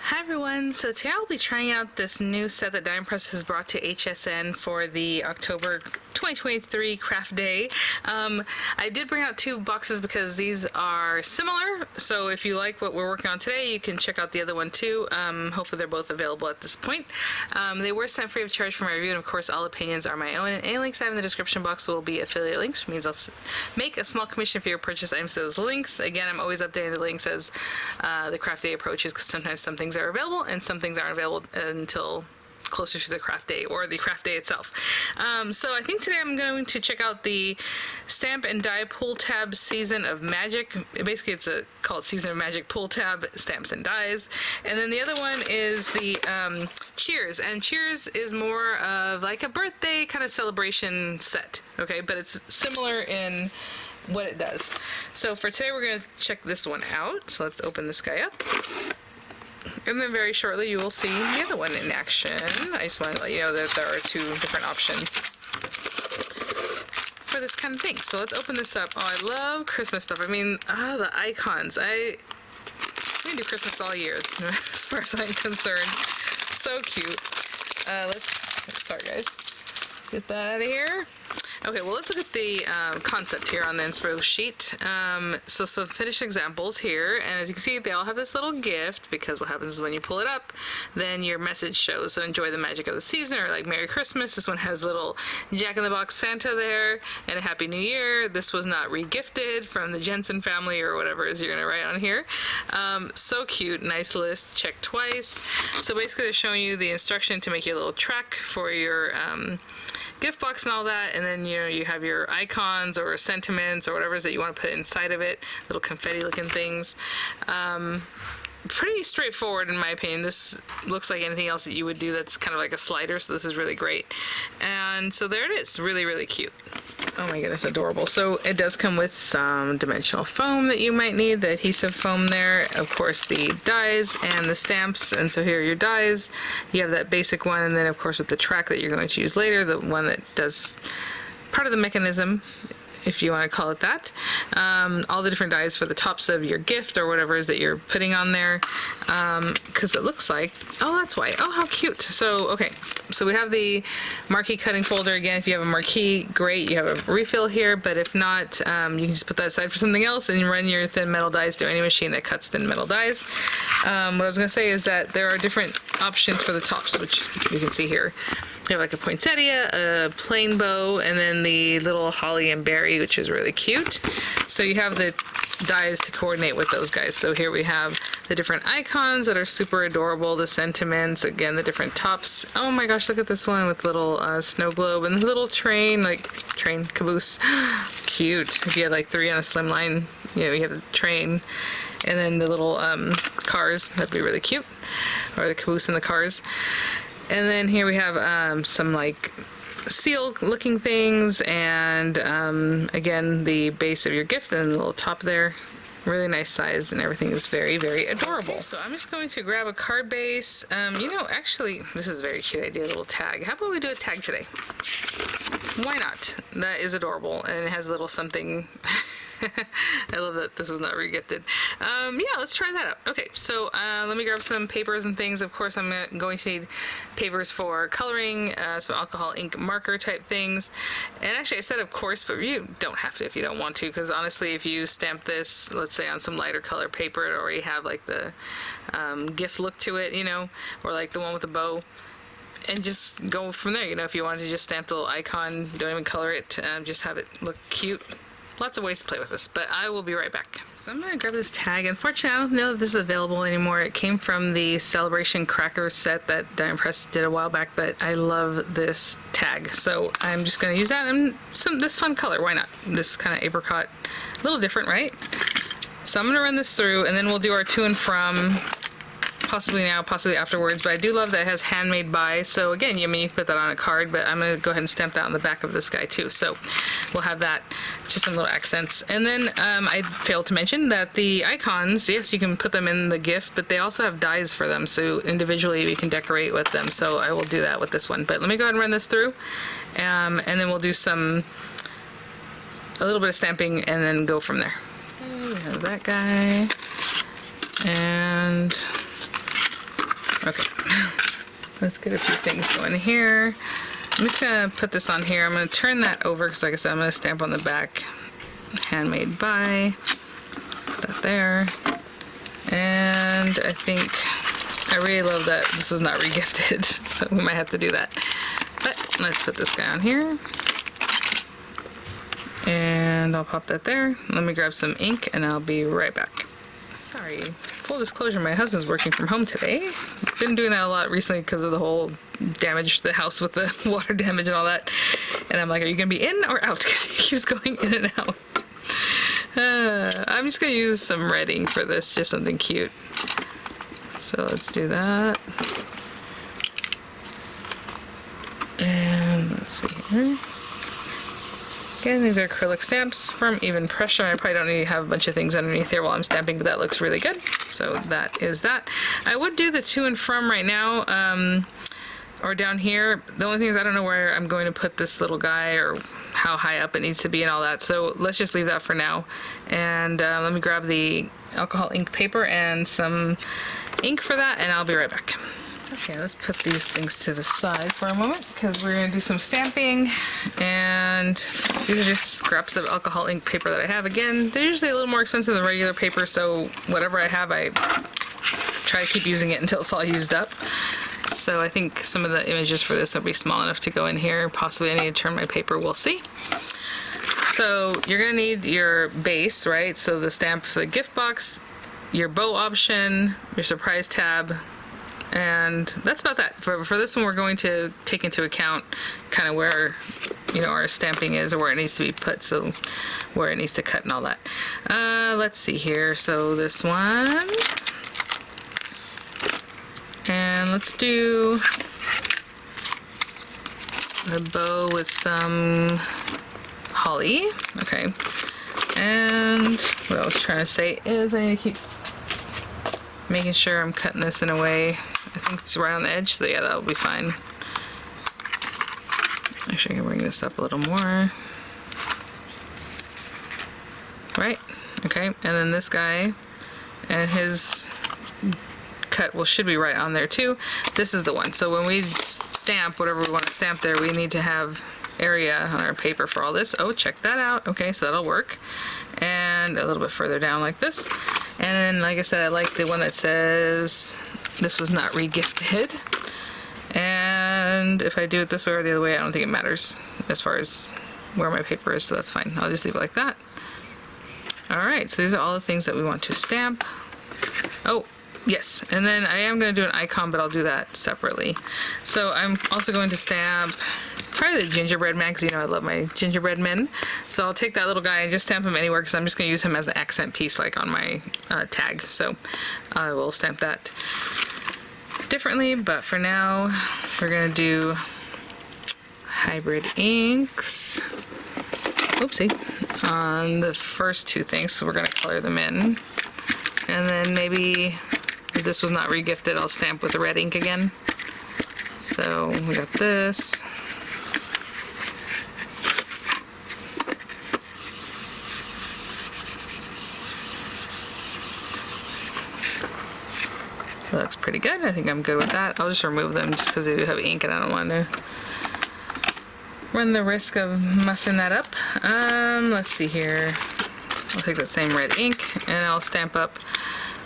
Hi everyone, so today I'll be trying out this new set that Press has brought to HSN for the October 2023 craft day. I did bring out two boxes because these are similar, so if you like what we're working on today, you can check out the other one too. Hopefully they're both available at this point. They were sent free of charge for my review, and of course all opinions are my own, and any links I have in the description box will be affiliate links, which means I'll make a small commission for your purchase items to those links. Again, I'm always updating the links as the craft day approaches, because sometimes some things are available and some things aren't available until closer to the craft day or the craft day itself. So I think today I'm going to check out the Stamp and Die Pull Tab Season of Magic. Basically it's called Season of Magic Pull Tab Stamps and Dies. And then the other one is the Cheers. And Cheers is more of like a birthday kind of celebration set. Okay, but it's similar in what it does. So for today we're going to check this one out. So let's open this guy up. And then very shortly you will see the other one in action. I just want to let you know that there are two different options for this kind of thing. So let's open this up. Oh, I love Christmas stuff. I mean, the icons. We can do Christmas all year as far as I'm concerned. So cute. Sorry guys. Get that out of here. Okay, well let's look at the concept here on the inspo sheet. So some finished examples here, and as you can see, they all have this little gift, because what happens is when you pull it up, then your message shows. So enjoy the magic of the season, or like Merry Christmas. This one has little Jack-in-the-Box Santa there, and a Happy New Year. This was not re-gifted from the Jensen family, or whatever it is you're gonna write on here. So cute, nice list, check twice. So basically they're showing you the instruction to make your little track for your gift box and all that, and then you have your icons or sentiments or whatever it is that you want to put inside of it, little confetti looking things. Pretty straightforward in my opinion. This looks like anything else that you would do that's kind of like a slider, so this is really great. And so there it is, really, really cute. Oh my goodness, adorable. So it does come with some dimensional foam that you might need, the adhesive foam there, of course the dies and the stamps. And so here are your dies. You have that basic one, and then of course with the track that you're going to use later, the one that does part of the mechanism, if you want to call it that. All the different dies for the tops of your gift or whatever it is that you're putting on there, because it looks like, oh, that's why. Oh, how cute. So okay, so we have the marquee cutting folder. Again, if you have a marquee, great, you have a refill here, but if not, you can just put that aside for something else and run your thin metal dies through any machine that cuts thin metal dies. What I was going to say is that there are different options for the tops, which you can see here. You have like a poinsettia, a plain bow, and then the little holly and berry, which is really cute. So you have the dies to coordinate with those guys. So here we have the different icons that are super adorable, the sentiments, again, the different tops. Oh my gosh, look at this one with little snow globe and the little train, caboose. Cute. If you had like 3 on a slim line, you have the train, and then the little cars, that'd be really cute. Or the caboose and the cars. And then here we have some like seal looking things, and again the base of your gift and the little top there. Really nice size, and everything is very, very adorable. Okay, so I'm just going to grab a card base. Actually, this is a very cute idea, a little tag. How about we do a tag today? Why not? That is adorable, and it has a little something. I love that this was not re-gifted. Yeah, let's try that out. Okay, so let me grab some papers and things. Of course, I'm going to need papers for coloring, some alcohol ink marker type things. And actually, I said of course, but you don't have to if you don't want to, because honestly, if you stamp this, let's say on some lighter color paper, it already have like the gift look to it, or like the one with the bow. And just go from there, if you wanted to just stamp the little icon, don't even color it, just have it look cute. Lots of ways to play with this, but I will be right back. So I'm going to grab this tag. Unfortunately, I don't know if this is available anymore. It came from the Celebration Cracker set that Press did a while back, but I love this tag. So I'm just going to use that and this fun color. Why not? This kind of apricot, a little different, right? So I'm going to run this through, and then we'll do our to and from. Possibly now, possibly afterwards, but I do love that it has handmade by. So again, you can put that on a card, but I'm going to go ahead and stamp that on the back of this guy too. So we'll have that, just some little accents. And then I failed to mention that the icons, yes, you can put them in the gift, but they also have dies for them, so individually you can decorate with them. So I will do that with this one. But let me go ahead and run this through, and then we'll do a little bit of stamping and then go from there. Okay, we have that guy, and Okay. Let's get a few things going here. I'm just gonna put this on here. I'm gonna turn that over because, like I said, I'm gonna stamp on the back. Handmade by. Put that there. And I think I really love that this was not regifted, so we might have to do that. But let's put this guy on here. And I'll pop that there. Let me grab some ink and I'll be right back. Sorry, full disclosure, my husband's working from home today. Been doing that a lot recently because of the whole damage to the house with the water damage and all that. And I'm like, are you gonna be in or out? Because he keeps going in and out. I'm just gonna use some red ink for this, just something cute. So let's do that. And let's see here. Again, these are acrylic stamps from Even Pressure. I probably don't need to have a bunch of things underneath here while I'm stamping, but that looks really good. So that is that. I would do the to and from right now, or down here. The only thing is I don't know where I'm going to put this little guy or how high up it needs to be and all that. So let's just leave that for now. And let me grab the alcohol ink paper and some ink for that, and I'll be right back. Okay, let's put these things to the side for a moment because we're going to do some stamping, and these are just scraps of alcohol ink paper that I have. Again, they're usually a little more expensive than regular paper, so whatever I have, I try to keep using it until it's all used up. So I think some of the images for this will be small enough to go in here. Possibly I need to turn my paper, we'll see. So you're going to need your base, right? So the stamp for the gift box, your bow option, your surprise tab, and that's about that. For this one, we're going to take into account kind of where, you know, our stamping is or where it needs to be put, so where it needs to cut and all that. Let's see here. So this one, and let's do the bow with some holly. Okay. And what I was trying to say is I need to keep making sure I'm cutting this in a way. I think it's right on the edge, so yeah, that'll be fine. Actually, I can bring this up a little more. Right, okay, and then this guy, and his cut should be right on there too. This is the one, so when we stamp whatever we want to stamp there, we need to have area on our paper for all this. Oh, check that out. Okay, so that'll work. And a little bit further down like this. And then, like I said, I like the one that says this was not regifted. And if I do it this way or the other way, I don't think it matters as far as where my paper is, so that's fine. I'll just leave it like that. Alright, so these are all the things that we want to stamp. Oh, yes, and then I am going to do an icon, but I'll do that separately. So I'm also going to stamp probably the gingerbread man, because you know I love my gingerbread men. So I'll take that little guy and just stamp him anywhere, because I'm just going to use him as an accent piece like on my tag. So I will stamp that differently, but for now we're going to do hybrid inks. Oopsie. On the first two things, so we're going to color them in. And then maybe if this was not regifted, I'll stamp with the red ink again. So we got this. That looks pretty good. I think I'm good with that. I'll just remove them just because they do have ink and I don't want to run the risk of messing that up. Let's see here. I'll take that same red ink and I'll stamp up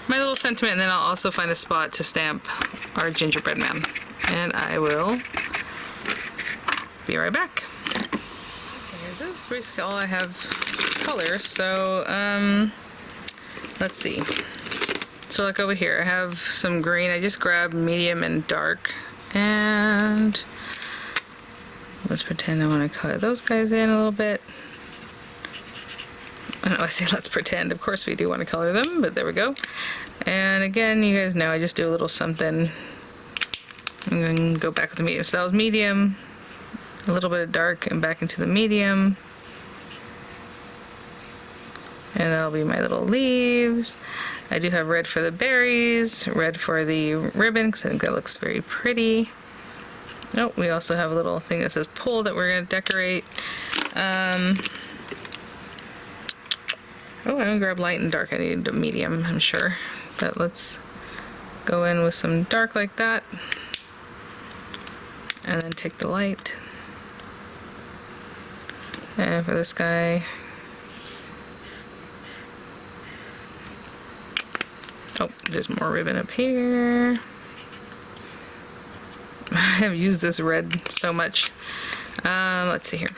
my little sentiment, and then I'll also find a spot to stamp our gingerbread man. And I will be right back. Okay, this is basically all I have colors. So let's see. So like over here, I have some green. I just grabbed medium and dark, and let's pretend I want to color those guys in a little bit. I know I say let's pretend. Of course we do want to color them, but there we go. And again, you guys know I just do a little something and then go back with the medium. So that was medium, a little bit of dark, and back into the medium. And that'll be my little leaves. I do have red for the berries, red for the ribbon, because I think that looks very pretty. Oh, we also have a little thing that says pull that we're going to decorate. Oh, I'm going to grab light and dark. I need a medium, I'm sure. But let's go in with some dark like that, and then take the light. And for this guy, oh, there's more ribbon up here. I have used this red so much. Let's see here.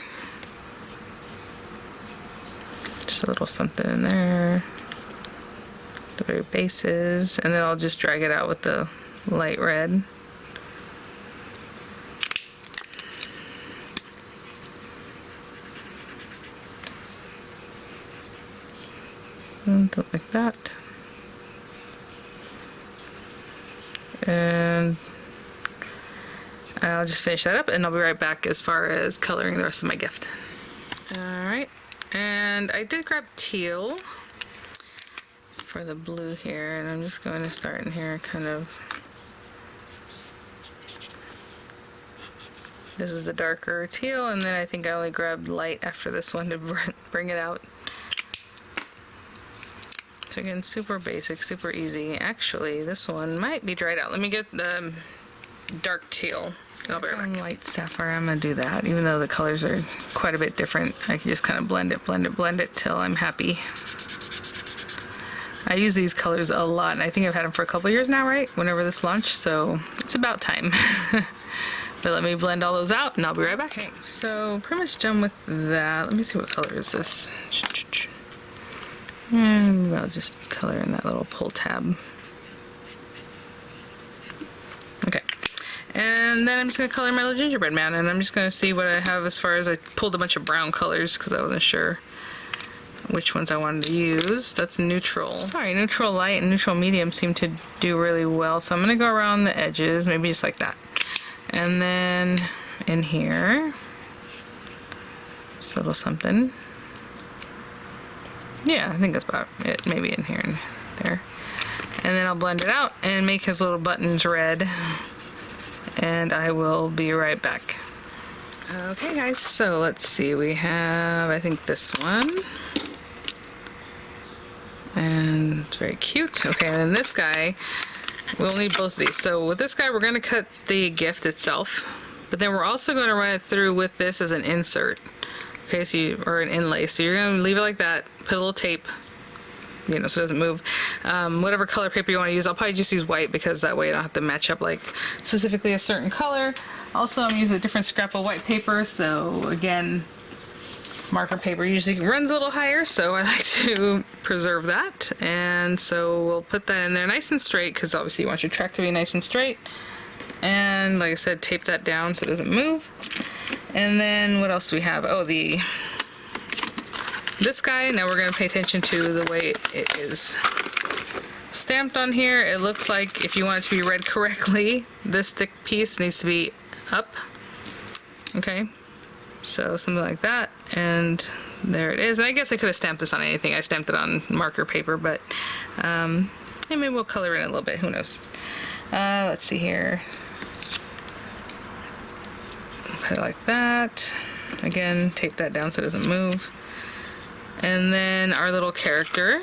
Just a little something in there. The very bases, and then I'll just drag it out with the light red. Something like that. And I'll just finish that up, and I'll be right back as far as coloring the rest of my gift. Alright, and I did grab teal for the blue here, and I'm just going to start in here kind of. This is the darker teal, and then I think I only grabbed light after this one to bring it out. So again, super basic, super easy. Actually, this one might be dried out. Let me get the dark teal. I'll be right back. Light sapphire, I'm gonna do that. Even though the colors are quite a bit different, I can just kind of blend it till I'm happy. I use these colors a lot, and I think I've had them for a couple years now, right? Whenever this launched, so it's about time. But let me blend all those out, and I'll be right back. Okay, so pretty much done with that. Let me see what color is this. And I'll just color in that little pull tab. Okay. And then I'm just going to color my little gingerbread man, and I'm just going to see what I have as far as I pulled a bunch of brown colors because I wasn't sure which ones I wanted to use. That's neutral. Sorry, neutral light and neutral medium seem to do really well, so I'm going to go around the edges, maybe just like that. And then in here, just a little something. Yeah, I think that's about it. Maybe in here and there. And then I'll blend it out and make his little buttons red. And I will be right back. Okay guys, so let's see. We have, I think, this one. And it's very cute. Okay, and then this guy, we'll need both of these. So with this guy, we're going to cut the gift itself. But then we're also going to run it through with this as an insert. Okay, so or an inlay. So you're going to leave it like that, put a little tape, so it doesn't move. Whatever color paper you want to use, I'll probably just use white because that way I don't have to match up like specifically a certain color. Also, I'm using a different scrap of white paper, so again, marker paper usually runs a little higher, so I like to preserve that. And so we'll put that in there nice and straight because obviously you want your track to be nice and straight. And like I said, tape that down so it doesn't move. And then what else do we have? Oh, this guy, now we're going to pay attention to the way it is stamped on here. It looks like if you want it to be read correctly, this thick piece needs to be up. Okay, so something like that, and there it is. And I guess I could have stamped this on anything. I stamped it on marker paper, but maybe we'll color in a little bit, who knows. Let's see here. Put it like that. Again, tape that down so it doesn't move. And then our little character.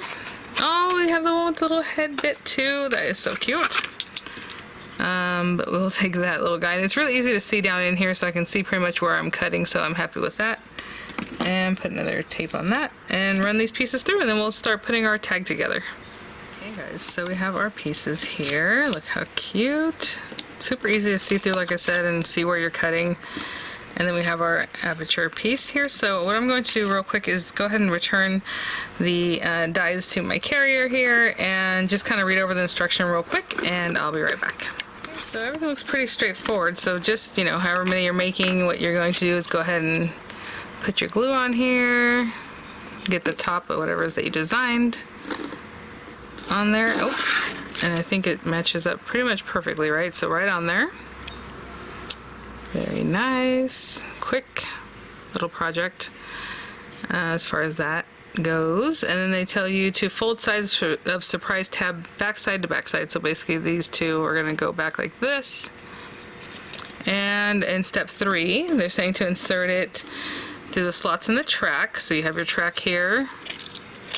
Oh, we have the one with the little head bit too. That is so cute. But we'll take that little guy. And it's really easy to see down in here, so I can see pretty much where I'm cutting, so I'm happy with that. And put another tape on that and run these pieces through, and then we'll start putting our tag together. Okay guys, so we have our pieces here. Look how cute. Super easy to see through, like I said, and see where you're cutting. And then we have our aperture piece here. So what I'm going to do real quick is go ahead and return the dies to my carrier here and just kind of read over the instruction real quick, and I'll be right back. Okay, so everything looks pretty straightforward. So just, however many you're making, what you're going to do is go ahead and put your glue on here, get the top of whatever it is that you designed on there. Oh, and I think it matches up pretty much perfectly, right? So right on there. Very nice, quick little project as far as that goes. And then they tell you to fold sides of surprise tab backside to backside. So basically these two are going to go back like this. And in step 3, they're saying to insert it through the slots in the track. So you have your track here.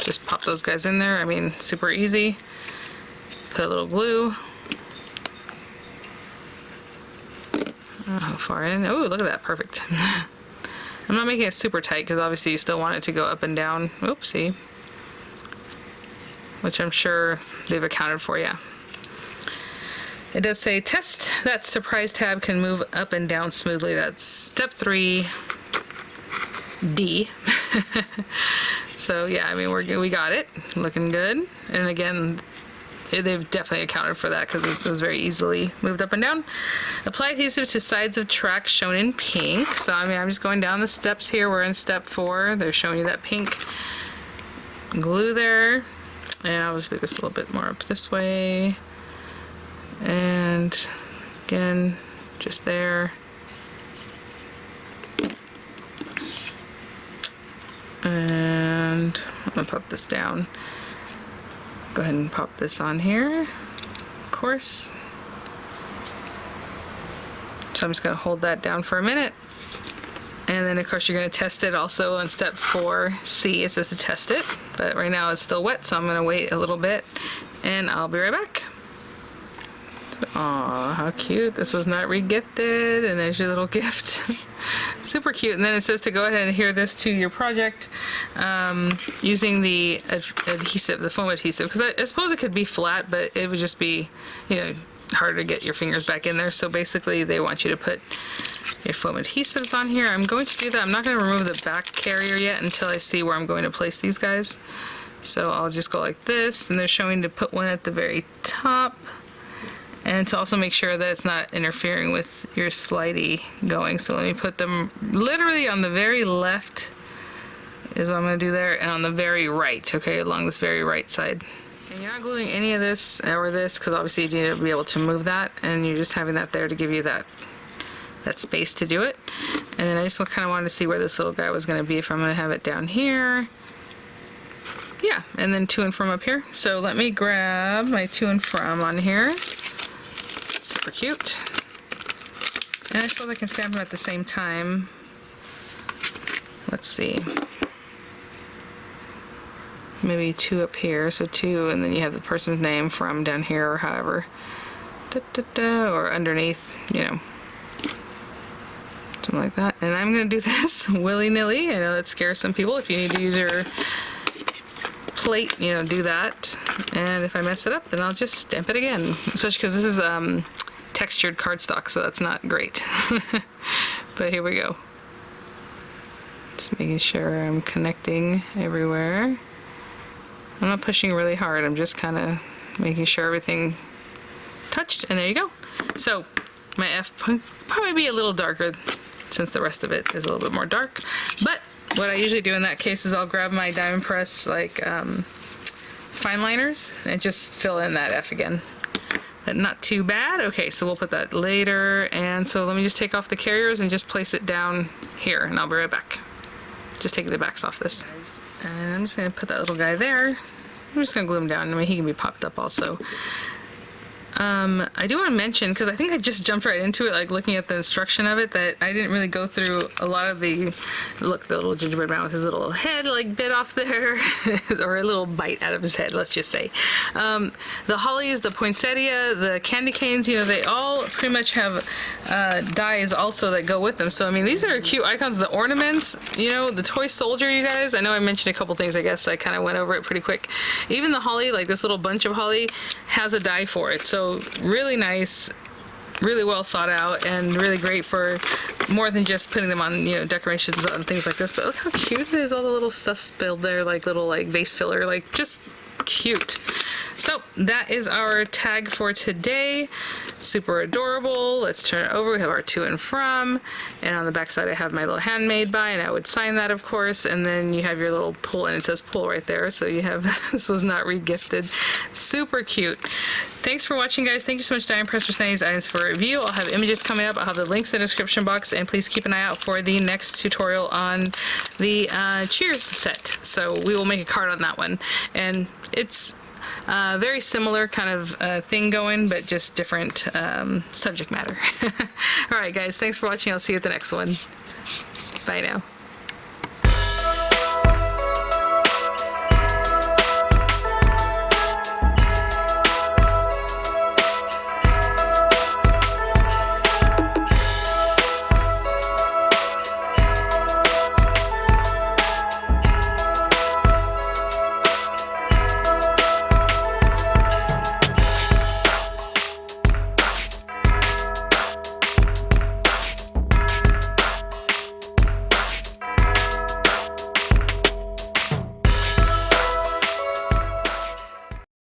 Just pop those guys in there. I mean, super easy. Put a little glue, how far in? Oh, look at that, perfect. I'm not making it super tight because obviously you still want it to go up and down. Oopsie. Which I'm sure they've accounted for, yeah. It does say test that surprise tab can move up and down smoothly. That's step 3D. So yeah, I mean, we got it, looking good. And again, they've definitely accounted for that because it was very easily moved up and down. Apply adhesive to sides of tracks shown in pink. So I mean, I'm just going down the steps here. We're in step 4. They're showing you that pink glue there. And I'll just leave this a little bit more up this way. And again, just there. And I'm gonna pop this down. Go ahead and pop this on here, of course. So I'm just gonna hold that down for a minute. And then of course you're gonna test it also on step 4C. It says to test it, but right now it's still wet, so I'm gonna wait a little bit and I'll be right back. Aw, how cute. This was not re-gifted, and there's your little gift. Super cute. And then it says to go ahead and adhere this to your project using the adhesive, the foam adhesive, because I suppose it could be flat, but it would just be, you know, harder to get your fingers back in there. So basically they want you to put your foam adhesives on here. I'm going to do that. I'm not going to remove the back carrier yet until I see where I'm going to place these guys. So I'll just go like this, and they're showing to put one at the very top. And to also make sure that it's not interfering with your slidey going. So let me put them literally on the very left is what I'm going to do there, and on the very right, okay, along this very right side. And you're not gluing any of this or this because obviously you need to be able to move that, and you're just having that there to give you that space to do it. And then I just kind of wanted to see where this little guy was going to be, if I'm going to have it down here. Yeah, and then to and from up here. So let me grab my to and from on here. Super cute. And I suppose I can stamp them at the same time. Let's see. Maybe 2 up here, so 2, and then you have the person's name from down here, or however. Or underneath, you know. Something like that. And I'm going to do this willy-nilly. I know that scares some people. If you need to use your plate, you know, do that. And if I mess it up, then I'll just stamp it again. Especially because this is textured cardstock, so that's not great. But here we go. Just making sure I'm connecting everywhere. I'm not pushing really hard. I'm just kind of making sure everything touched, and there you go. So my F probably be a little darker since the rest of it is a little bit more dark. But what I usually do in that case is I'll grab my diamond press like fine liners and just fill in that F again. But not too bad. Okay, so we'll put that later. And so let me just take off the carriers and just place it down here, and I'll be right back. Just taking the backs off this. And I'm just gonna put that little guy there. I'm just gonna glue him down. I mean, he can be popped up also. I do want to mention, because I think I just jumped right into it, like looking at the instruction of it, that I didn't really go through a lot of the, look, the little gingerbread man with his little head like bit off there, or a little bite out of his head, let's just say. The hollies, the poinsettia, the candy canes, you know, they all pretty much have dies also that go with them. So, I mean, these are cute icons. The ornaments, you know, the toy soldier, you guys, I know I mentioned a couple things, I guess I kind of went over it pretty quick. Even the holly, like this little bunch of holly, has a die for it. So really nice, really well thought out, and really great for more than just putting them on, you know, decorations and things like this. But look how cute it is, all the little stuff spilled there, like little like vase filler, like just cute. So that is our tag for today. Super adorable. Let's turn it over. We have our to and from, and on the back side I have my little handmade by, and I would sign that, of course. And then you have your little pull, and it says pull right there, so you have this was not re-gifted. Super cute. Thanks for watching, guys. Thank you so much, Diamond Press, for sending these items for review. I'll have images coming up. I'll have the links in the description box, and please keep an eye out for the next tutorial on the Cheers set. So we will make a card on that one, and it's very similar kind of thing going, but just different subject matter. All right, guys, thanks for watching. I'll see you at the next one. Bye now.